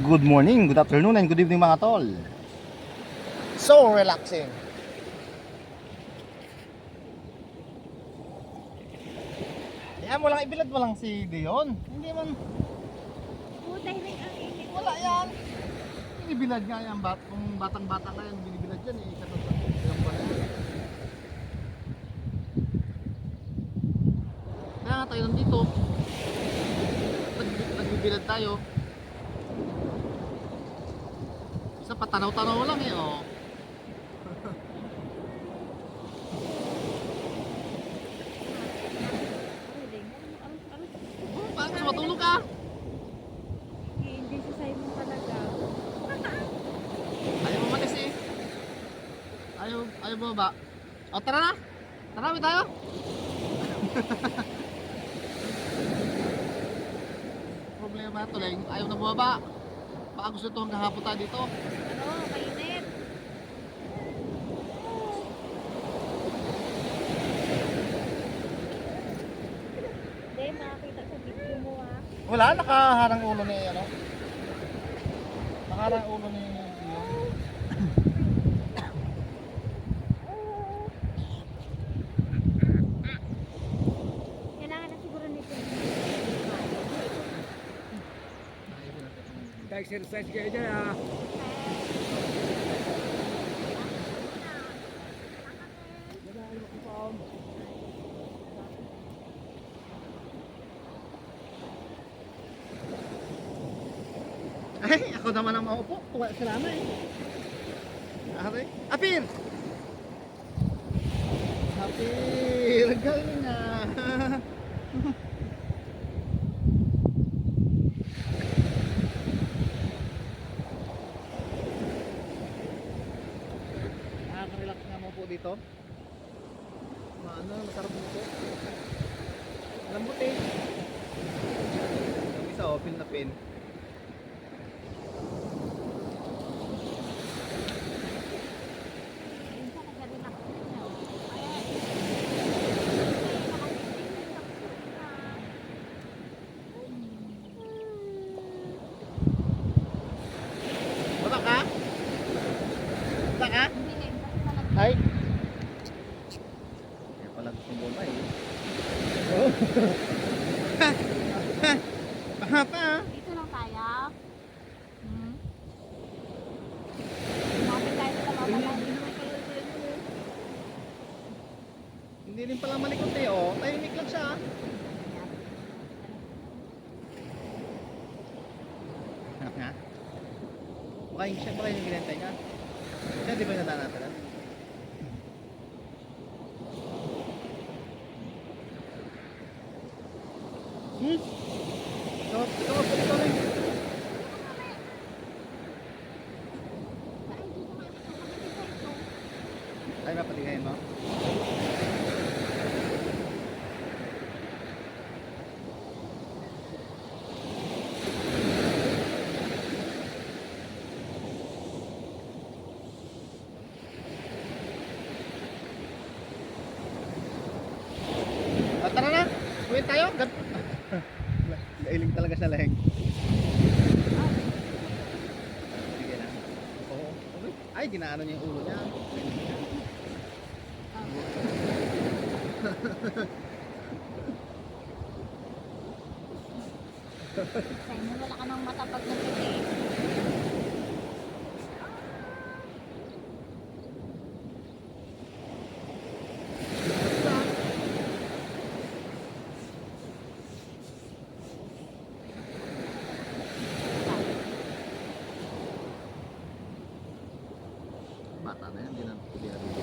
Good morning, good afternoon, and good evening mga tol. So relaxing. Yan mo lang, ibilad mo lang si Dion. Hindi man. Putay na ang init. Wala yan. Inibilad nga yan. Kung batang-bata ka yan, binibilad yan eh. Ilang buwan na yan. Kaya nga tayo nandito. Nagbibilad tayo. Isa patanaw-tanaw lang eh, oh. Bakit gusto matulog ka? Hindi si Simon talaga. Ayaw mo matis eh. Ayaw mo ba? O tara na! Tara, may tayo! Problema ito lang, ayaw na bumaba. Baka gusto ito hanggang hapon tayo dito. Ano, mainit. Hindi, makakita sa video mo ah. Wala, nakaharang ulo ni ano. Nakaharang ulo ni Dion. Kailangan na siguro nito. Exercise kayo dyan ah. Ay, ako naman ang maupo. Tuwa sila na eh. Aray. Apir! Apir! Galing na! Nakaka-relax nga mo po dito. Maano, masarap mo po. Lambot eh. Yung isa oh, pin na pin. Minsan nag-relax na. Bata ka? Bata ka? Hindi, kasi malag- Ay! Kaya pala gusto mo ba eh. Oh. Pahapa ah. Dito lang tayo. Bakit tayo sa mawala? Hindi rin pala malikot eh oh. Tahimik lang siya ah. Hanap nga? Baka yung ginantay ka. Siya di ba yung nananatalan? Ito rin. Ay, mapatigayin mo? Tara na! Uwi tayo! Gailing talaga sa laheng. Sige na. Oo. Okay. Ay, ginaano niya yung ulo niya. Simon, wala ka nang matapag na puti. Bata na yan, hindi na pwede na dito.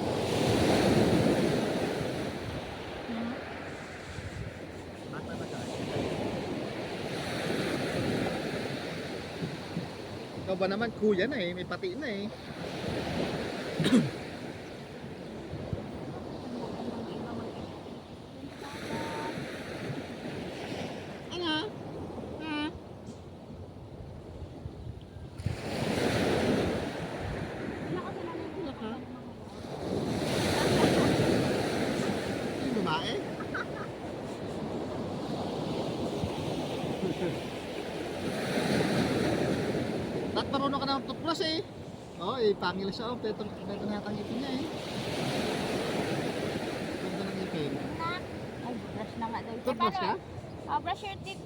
Bata na siya. Ikaw ba naman, kuya na eh, may pati na eh. Ano? Ha? Yung babae? At marunong ka ng toothbrush eh. Oo, pangil siya. Oh, peto na yata ang ipin niya eh. Ganda ng ipin. Ay, brush na nga daw. Toothbrush ka? Oh, brush your teeth.